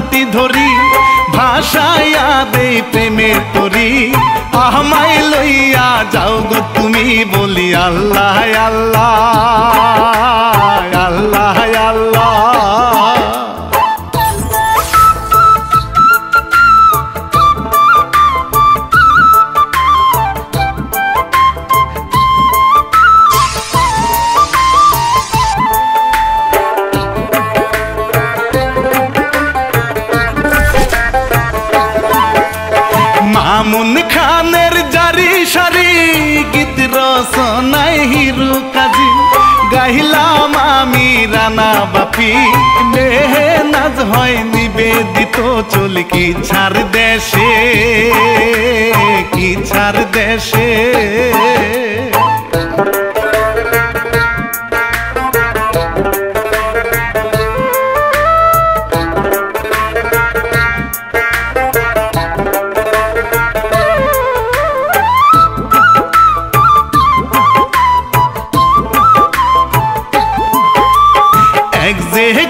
নামটি ধরি ভাষাইয়া দেই প্রেমের তরি আমায় লইয়া যাও গো তুমি বলি আল্লাহ আল্লাহ আল্লাহ আল্লাহ মামুন খানের জারি সারি গীত রচনায় হিরু কাজী গাইলাম আমি রানা বাপি মেহনাজ হয় নিবেদিত চলি কি ছাড় দেশে কি ছাড় দেশে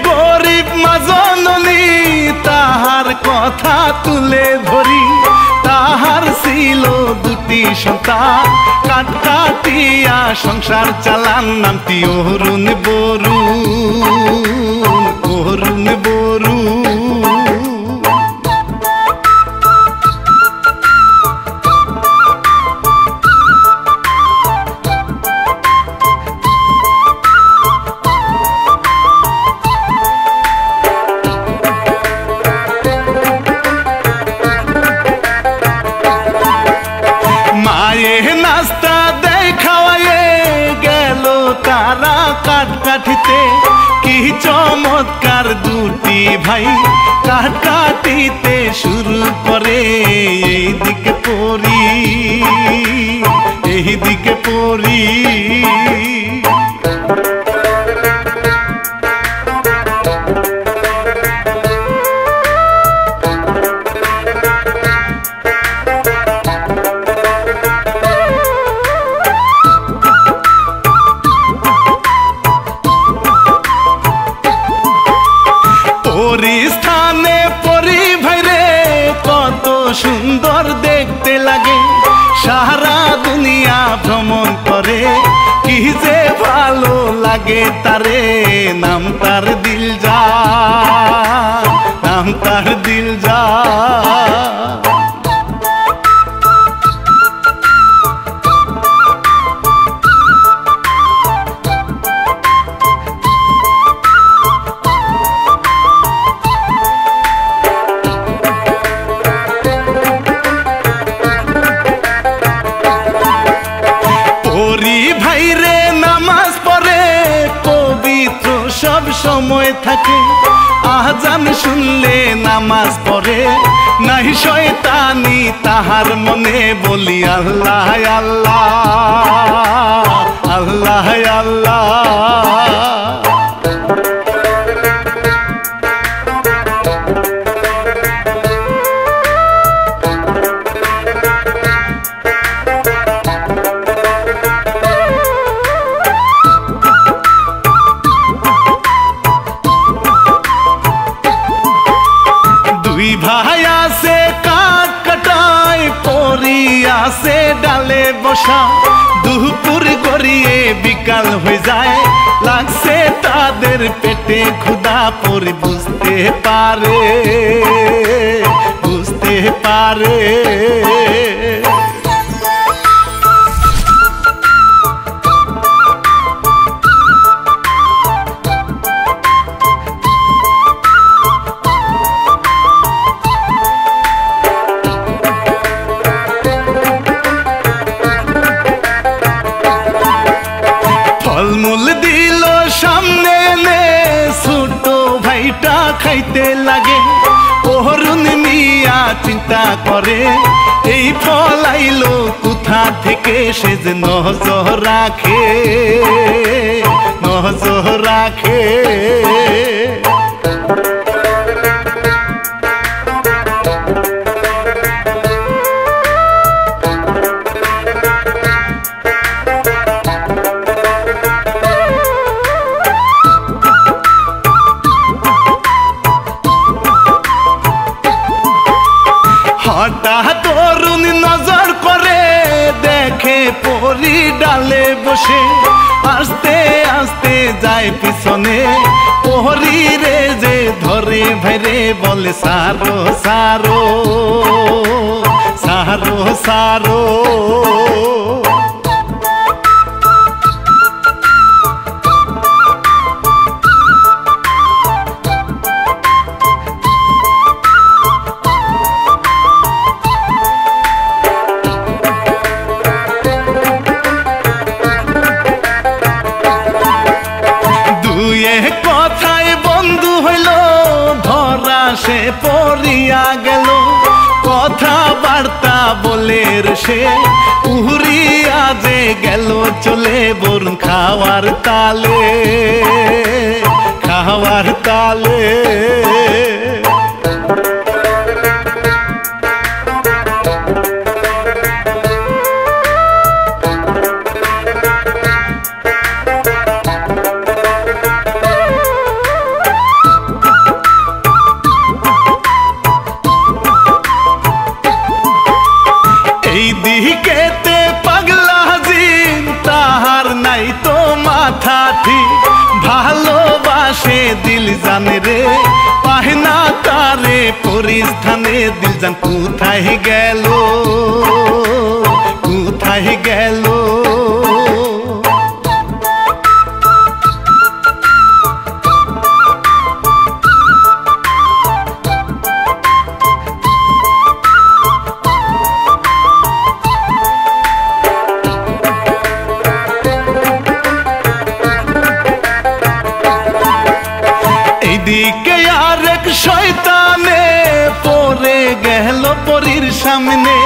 গরিব মাজননী তাহার কথা তুলে ধরি তাহার ছিল দুটি সন্তান কাটিয়া সংসার চালান নামটি অরুণ বরুণ অরুণ বরুণ নাস্তা দেয় খাওয়ায়ে গেল তারা কাটকাঠিতে কি চমৎকার দুটি ভাই কাটকাটিতে শুরু করে এইদিকে পড়ি এইদিকে পড়ি স্থানে পরি ভাইরে কত সুন্দর দেখতে লাগে সারা দুনিয়া ভ্রমণ করে কি যে ভালো লাগে তারে নাম তার দিলজান নাম তার দিলজান ভাইরে নামাজ পড়ে পবিত্র সব সময় থাকে আজান শুনলে নামাজ পড়ে নাই শয়তানি তাহার মনে বলি আল্লাহ আল্লাহ আল্লাহ আল্লাহ ভাই আছে কাঠ কাটায় পরি আছে ডালে বসা দুপুর গড়িয়ে বিকাল হয়ে যায় লাগছে তাদের পেটে ক্ষুধা পরি বুঝতে পারে বুঝতে পারে ফলমূল দিল সামনে এনে ছোট ভাইটা খাইতে লাগে অরুণ মিয়া চিন্তা করে এই ফল আইলো কোথা থেকে সে যে নজর রাখে নজর রাখে করুণ নজর করে দেখে পরি ডালে বসে আস্তে আস্তে যায় পিছনে পরি রে যে ধরে ভেরে বলে সারো সারো সারো সারো কথায় বন্ধু হইল ধরা সে পড়িয়া গেল কথা বার্তা বলে সে উড়িয়া যে গেল চলে বরুণ খাওয়ার তালে খাওয়ার তালে দিকেতে পাগলা জিন তাহার নাই তো মাথা ঠিক ভালোবাসে দিল জানে রে পাহনা তারে পরিস্থানে দিল জান কোথায় গেল কোথায় গেল দিকে আরেক শয়তানে পড়ে গেল পরীর সামনে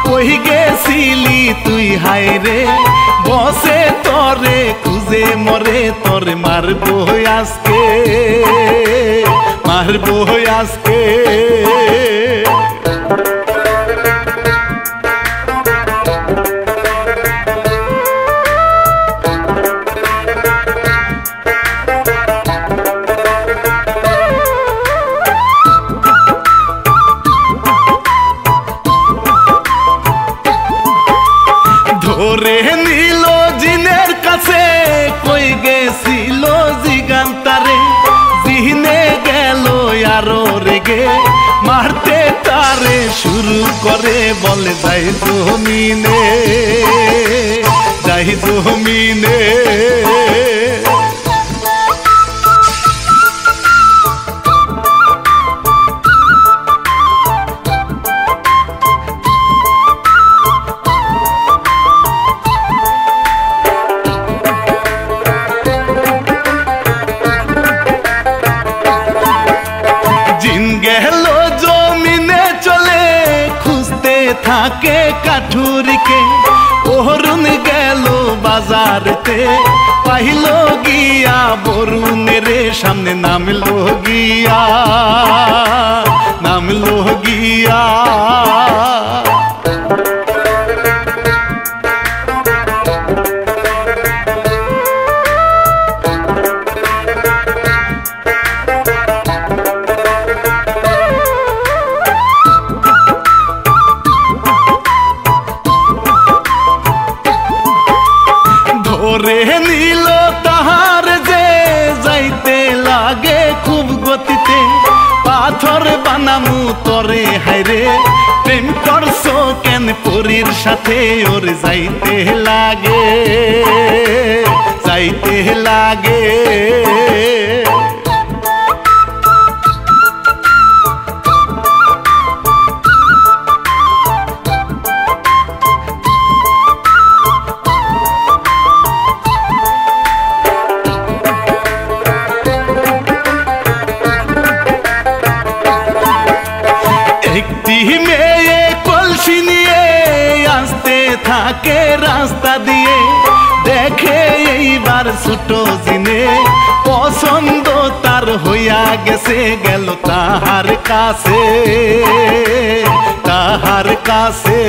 কই গেছিলি তুই হায় রে বসে তরে খুঁজে মরে তরে মারবো আজকে মারবো আজকে ধরে নিল জিনের কাছে কই গেছিল জিগান্তারে জিনে গেল আরো রেগে মারতে তারে শুরু করে বলে যাই জমিনে যাই জমিনে গেল জমিনে চলে খুঁজতে থাকে কাঠুরিকে অরুণ গেল বাজারতে পাইল গিয়া বরুণের সামনে নামলো গিয়া নামলো গিয়া ধরে নিল তাহার যে যাইতে লাগে খুব গতিতে পাথর বানামু তরে হায়রে প্রেম করছো কেন পরীর সাথে ওর যাইতে লাগে যাইতে লাগে একটি মেয়ে কলসি নিয়ে আসতে থাকে রাস্তা দিয়ে দেখে এইবার ছোট জিনে পছন্দ তার হইয়া গেছে গেল তাহার কাছে তাহার কাছে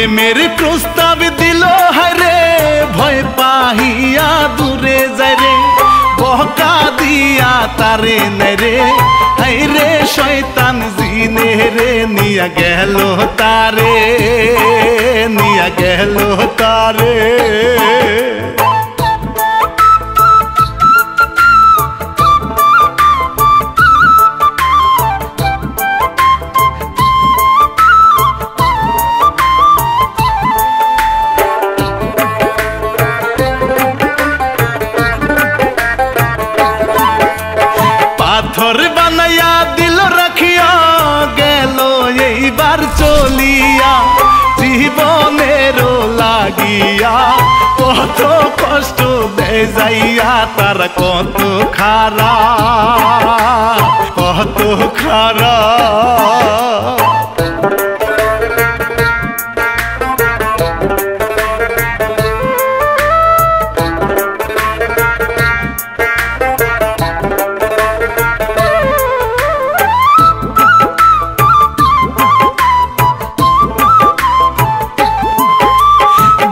প্রেমের প্রস্তাব দিল হারে ভয় পাহিয়া দূরে যায় রে বহকা দিয়া তারে নেরে হাইরে শয়তান জিনে রে নিয়া গেল তারে নিয়া গেল তারে পাথর বানাইয়া দিল রাখিয়া গেল এইবার চলিয়া জীবনেরও লাগিয়া কত কষ্ট বেজাইয়া তার কত খারাপ কত খারাপ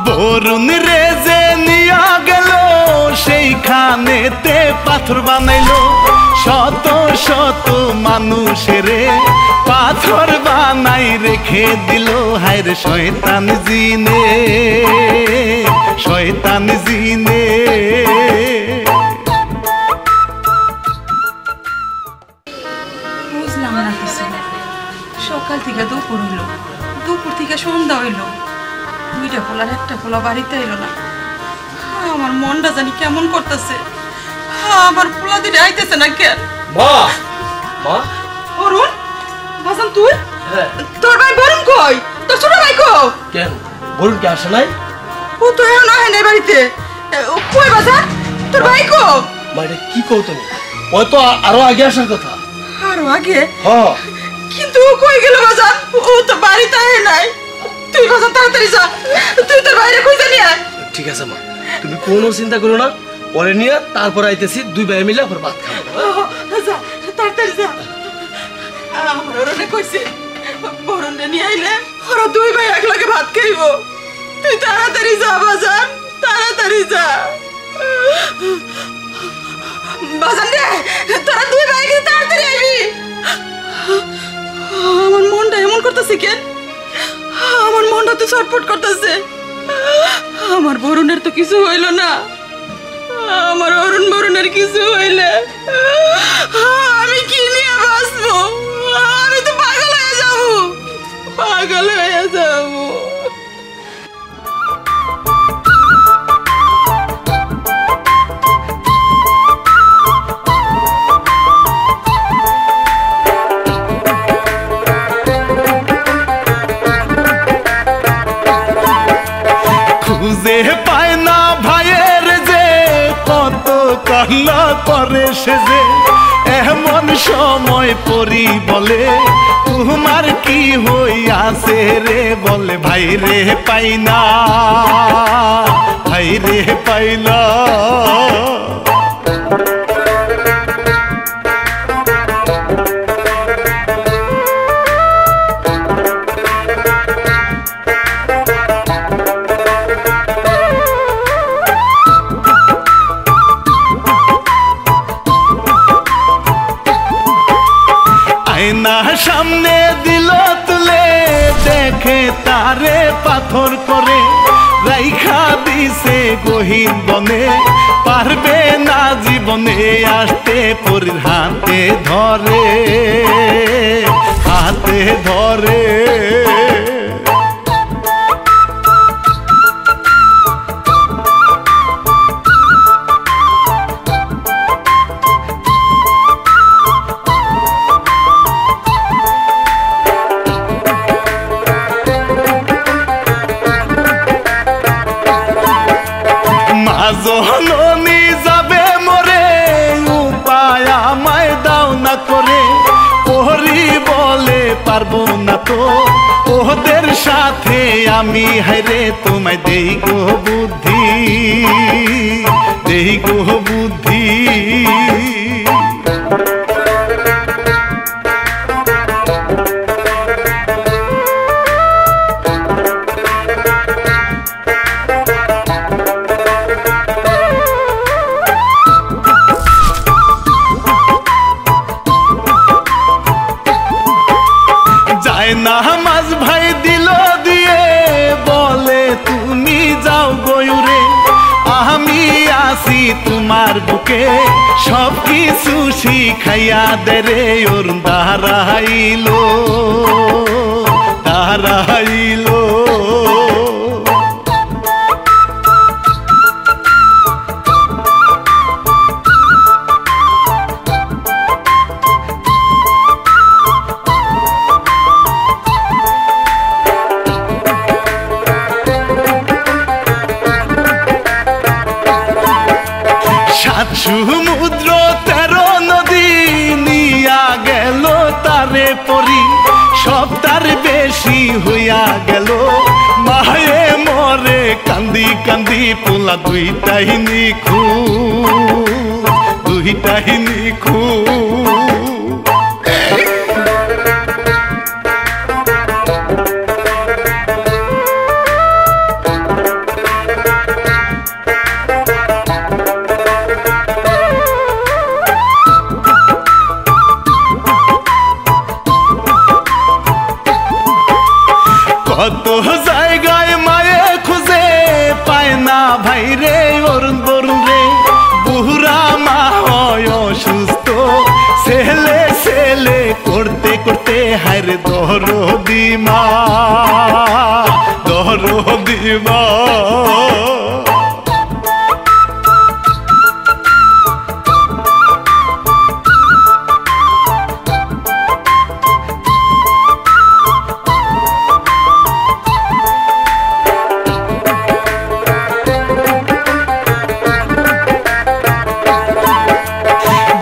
বরুণ রে যে নিয়া গেল সেইখানেতে পাথর বানাইলো শত শত মানুষের পাথর বানাই রেখে দিল হায়রে শয়তান জিনে শয়তান জিনে বুঝলাম না কিছু সকাল থেকে দুপুর হইলো দুপুর থেকে সন্ধ্যা হইলো দুইটা পোলার একটা পোলা বাড়িতে এলো না আমার মনটা জানি কেমন করতেছে আমার পোলা দুইটা আইতেছে না কেন মা মা অরুণ বাজান তুই তোর ভাই বরুণ কই তোর ছোট ভাই কো কেন বলুন কি আসে নাই ও তো এখন আহে নাই বাড়িতে কই বাজান তোর ভাই কো মা এটা কি কও তুমি ও তো আরো আগে আসার কথা আরো আগে হ্যাঁ কিন্তু ও কই গেল বাজান ও তো বাড়িতে আহে নাই তুই বাজান তাড়াতাড়ি যা তুই তোর বাইরে খুঁজে নিয়ে আয় ঠিক আছে মা তুমি কোনো চিন্তা করো না পরে নিয়ে তারপর আইতেছি দুই ভাই মিলে আবার ভাত খাবো যা তাড়াতাড়ি যা আমার ওরনে কইছে বরুণে নিয়ে আইলে ওরা দুই ভাই একলগে ভাত খাইব তুই তাড়াতাড়ি যা বাজান তাড়াতাড়ি যা বাজান রে তোরা দুই ভাই কি তাড়াতাড়ি আইবি আমার মনটা এমন করতেছে কেন আমার মনটা তো ছটফট করতেছে আমার বরুণের তো কিছু হইল না আমার অরুণ বরুণের কিছু হইলে আমি কি নিয়ে বাঁচবো আমি তো পাগল হয়ে যাবো পাগল হয়ে যাবো খুঁজে পায় না ভাইয়ের যে কত কান্না করে সে যে এমন সময় পরি বলে তোমার কি হইয়াছে রে বলে ভাই রে পাই না ভাই রে পাই না আয়না সামনে দিল তুলে দেখে তারে পাথর করে রাইখা দিছে গহীন বনে পারবে না জীবনে আসতে পরির হাতে ধরে হাতে ধরে জননী যাবে মরে উপায় আমায় দাও না করে ওহরি বলে পারবো না তো ওদের সাথে আমি হায়রে তোমায় দেই গো বুদ্ধি দেই গো বুদ্ধি বায়না মাঝ ভাই দিল দিয়ে বলে তুমি যাও গয়ুরে আমি আসি তোমার বুকে সব কিছু শিখাইয়া দে রে ওর দাঁড়াইলো দাঁড়াইলো সমুদ্র 13 নদী নিয়া গেল তারে পরি সব তার বেশি হইয়া গেল মায়ে মরে কান্দি কান্দি পোলা দুইটাই নিখু কত জায়গায় মায়ে খুঁজে পায় না ভাই রে অরুণ বরুণ রে বুড়া মা হয় অসুস্থ ছেলে ছেলে করতে করতে হারে দরদি মা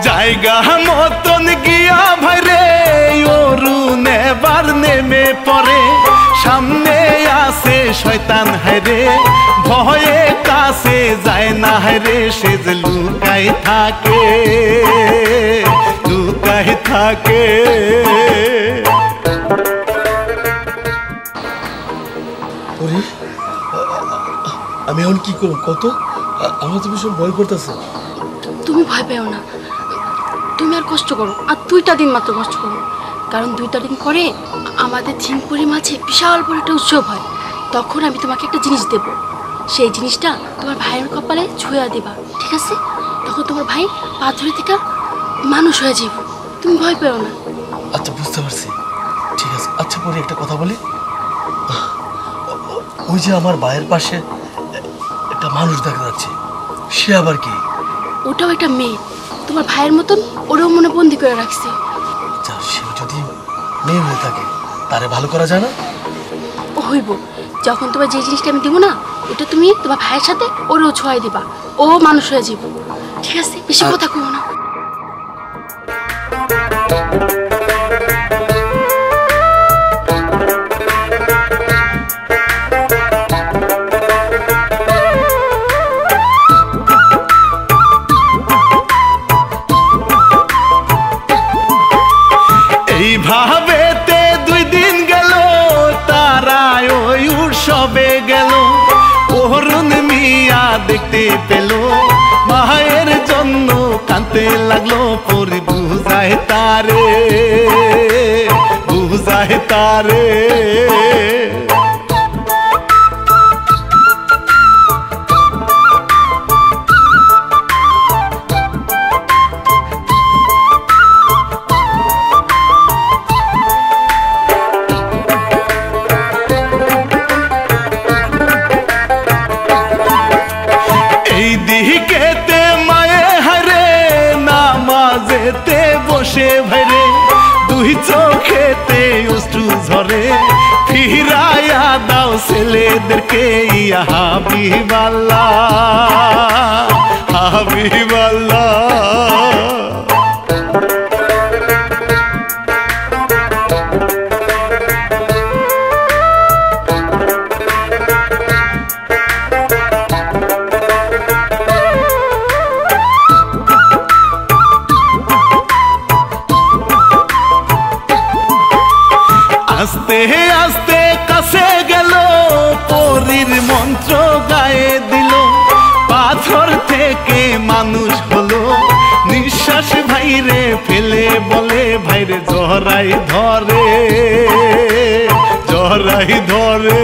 জায়গা মতন গিয়া ভাই রে অরুণ এবার নেমে পড়ে সামনে আসে শয়তান হায়রে ভয়ে কাছে যায় না হায়রে সে যে লুকাই থাকে আমি এখন কি করব কত আমার তো ভীষণ ভয় করতেছে তুমি ভয় পেও না তুমি আর কষ্ট করো আর 2টা দিন মাত্র কষ্ট করো কারণ 2টা দিন পরে আমাদের ঝিনপুরি মাঝে বিশাল বড় একটা উৎসব হয় তখন আমি তোমাকে একটা জিনিস দেব সেই জিনিসটা তোমার ভাইয়ের কপালে ছুঁয়া দিবা ঠিক আছে তখন তোমার ভাই পাথরে থেকে মানুষ হয়ে যাবে তুমি ভয় পেও না আচ্ছা বুঝতে পারছি ঠিক আছে আচ্ছা পরে একটা কথা বলি ওই যে আমার ভাইয়ের পাশে একটা মানুষ দেখা যাচ্ছে সে আবার কি ওটাও একটা মেয়ে তোমার ভাইয়ের মতন ওরও মনে বন্দি করে রাখছে আচ্ছা সে যদি মেয়ে হয়ে থাকে তারে ভালো করা যায় না ও হইব যখন তোমার যে জিনিসটা আমি দিব না ওটা তুমি তোমার ভাইয়ের সাথে ওরও ছোঁয়াই দিবা ও মানুষ হয়ে যাবে ঠিক আছে বেশি কথা কইও না এইভাবেতে 2 দিন গেল তারা ওই উৎসবে গেল অরুণ মিয়া দেখতে পেল মায়ের জন্য কাঁদতে লাগলো পরি বুঝায় তারে দিকেতে মায়ে হারে নামাজেতে বসে ভাইরে 2 চোখেতে অশ্রু ঝরে ফিরাইয়া দাও ছেলেদেরকে ইয়া হাবিবাল্লাহ আস্তে আস্তে কাছে গেল পরীর মন্ত্র গায়ে দিল পাথর থেকে মানুষ হলো নিঃশ্বাস ভাইরে ফেলে বলে ভাইরে জহরাই ধরে জড়াই ধরে।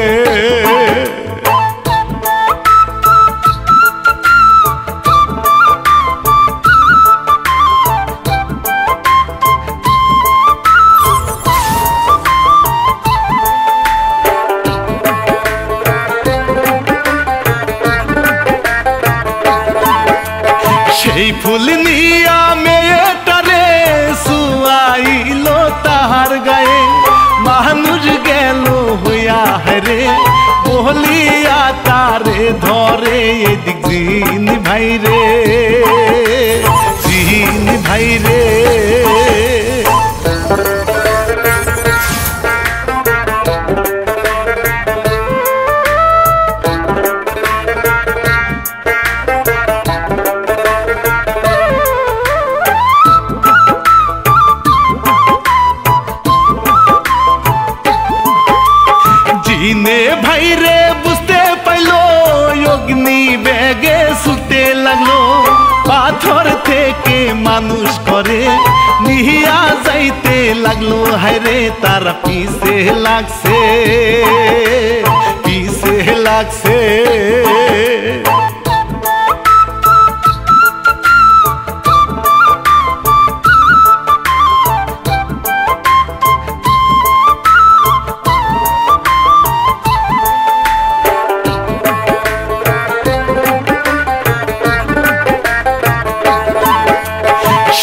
সেই ফুল নিয়া মেয়েটারে শুয়াইল তাহার গায়ে, মানুষ গেল হইয়া হরে বলিয়া তারে ধরে। এদিক জিন ভাইরে, জিন ভাইরে। জিনে ভাইরে বুঝতে পাইলো অগ্নি বেগে ছুটে লাগলো, পাথর থেকে মানুষ করে নিহিয়া যাইতে লাগলো। হায়রে তার পিছে লাগছে, পিছে লাগছে।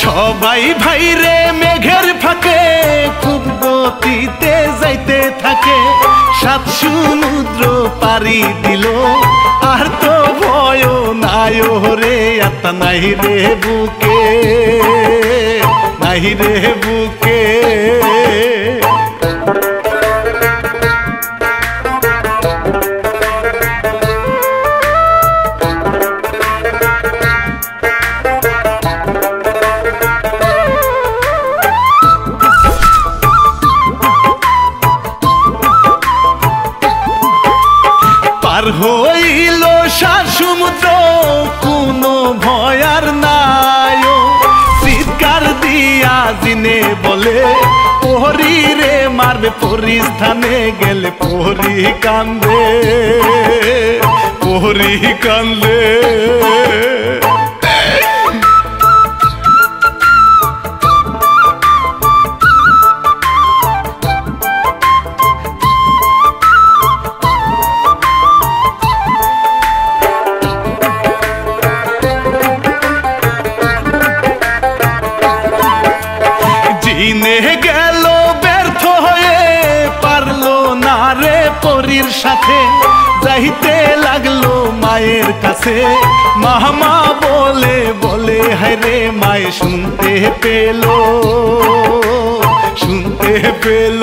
সবাই ভাইরে মেঘের ফাঁকে খুব গতিতে যাইতে থাকে, সাত সমুদ্র পাড়ি দিল আর তো ভয় নাই রে। আত্মা নাই রে বুকে, নাই রে বুকে। পার হইল সাত সমুদ্র কোনো ভয় আর নাই, চিৎকার দিয়া জিনে বলে পরি রে মারবে পরি, স্থানে গেলে পরি কান্দে, পরি কান্দে। জিনে গেল ব্যর্থ হয়ে পারলো না রে পরীর সাথে, যাইতে লাগলো মায়ের কাছে। মামা বলে বলে হায়রে মায়ে শুনতে পেল, শুনতে পেল।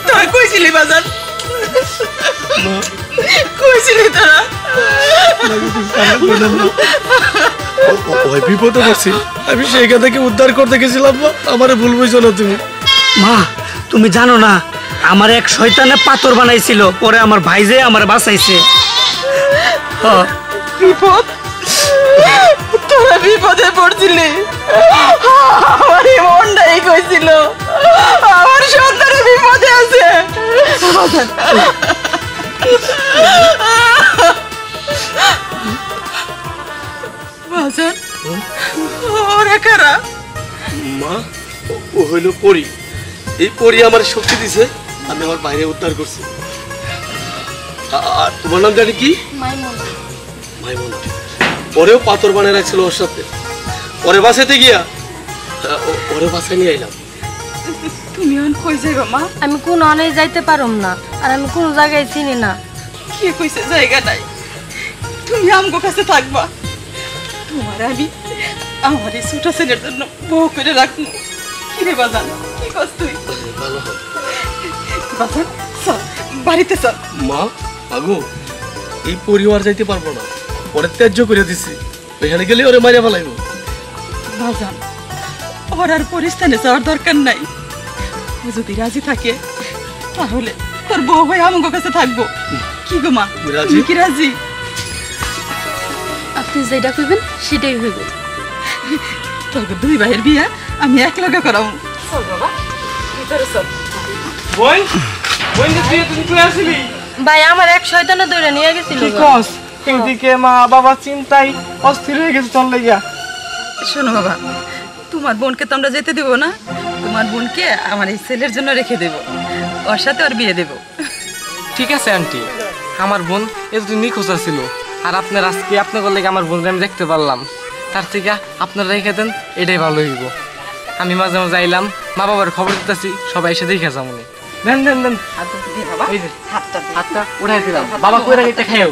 তোরা কইছিলি বাজার, কইছিলি তোরা ওই বিপদে পড়ছি, আমি সেইখান থেকে উদ্ধার করতে গেছিলাম। আমারে ভুল বুঝছো না তুমি। মা তুমি জানো না আমার এক শয়তানে পাথর বানাইছিল, পরে আমার ভাই যে আমার বাঁচাইছে। বিপদ, তোরা বিপদে পড়ছিলি। আমার এই মনটাই কইছিল আমার সন্তানের বিপদে আছে। বাজার ওরা কারা? মা ও হইল পরি, এই পরি আমার শক্তি দিছে, আমি আমার বাইরে উদ্ধার করছি। আর তোমার নাম জানি কি? মাইমুনা। মাইমুনা। পরেও পাথর বানিয়ে রাখছিল ওর সাথে, পরে বাসাতে গিয়া ওরে বাসায় নিয়ে আইলাম। তুমি এখন কই যাইবা মা? আমি কোন অনেক যাইতে পারুম না, আর আমি কোন জায়গায় চিনি না। কে কইছে জায়গা নাই? তুমি আমগো কাছে থাকবা, তোমার আমি আমার এই ছোট ছেলের জন্য বউ করে রাখবো। কিরে বাজান, কি করছ তুই? ভালো হবে বাজান চল বাড়িতে চল। মা আগু এই পরিবার যাইতে পারবো না, পরে ত্যায্য করে দিছি, ওইখানে গেলে ওরে মারিয়া ফেলাইবো। বাজান ওর আর পরিস্থানে যাওয়ার দরকার নাই। ও যদি রাজি থাকে তাহলে তোর বউ হয়ে আমার কাছে থাকবো। কি গো মা, তুমি কি রাজি? আপনি যেটা কইবেন সেটাই হইব। তোর দুই ভাইয়ের বিয়া আমি এক লগে করাবো। চল বাবা, ভিতরে চল। বোন বোন তুই তুই আসলি? ভাই আমার এক শয়তানে ধরে নিয়ে গেছিল। কি কস? এদিকে মা বাবা চিন্তায় অস্থির হয়ে গেছে চল লাগিয়া। শোনো বাবা, তোমার বোনকে তো আমরা যেতে দেবো না। তোমার বোনকে আমার এই ছেলের জন্য রেখে দেব, ওর সাথে ওর বিয়ে দেব। ঠিক আছে আন্টি, আমার বোন এতদিন নিখোঁজ ছিল, আর আপনার আজকে আপনার লেগে আমার বোনকে আমি দেখতে পারলাম। তার থেকে আপনারা রেখে দেন, এটাই ভালো হইব। আমি মাঝে মাঝে আইলাম, মা বাবার খবর দিতেছি, সবাই এসে দেখে যাবো। দেন দেন দেন, এই যে হাতটা উঠাই দিলাম। বাবা কই রাখি এটা খাইও।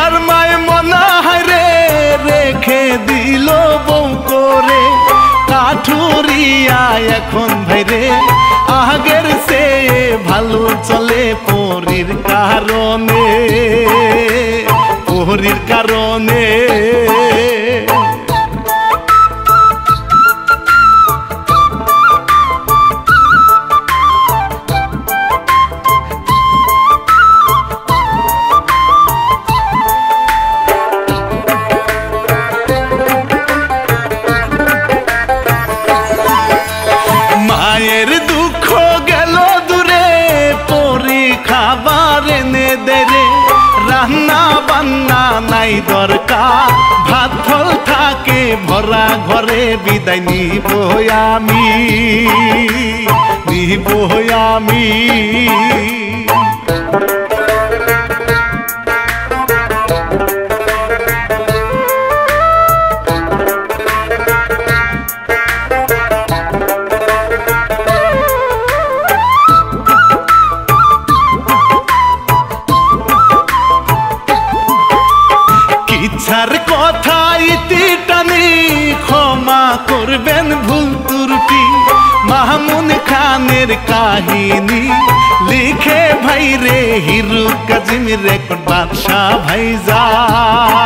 আর মায় মনা হারে রেখে দিল বউ করে কাঠুরিয়া এখন ভাইরে আগের সে ভালো চলে পরীর কারণে, পরীর কারণে। মায়ের দুঃখ গেল দূরে পরি খাবার এনে দেরে, রান্না বান্না নাই দরকার, ভাত ফল থাকে ভরা ঘরে, বিদায় নিব আমি, নিব আমি। ইচ্ছার কথা ইতি টানি ক্ষমা করবেন ভুল ত্রুটি, মাহমুদ খানের কাহিনী লিখে ভাইরে হিরু কাজিম রেকর্ড বাদশা ভাইজান।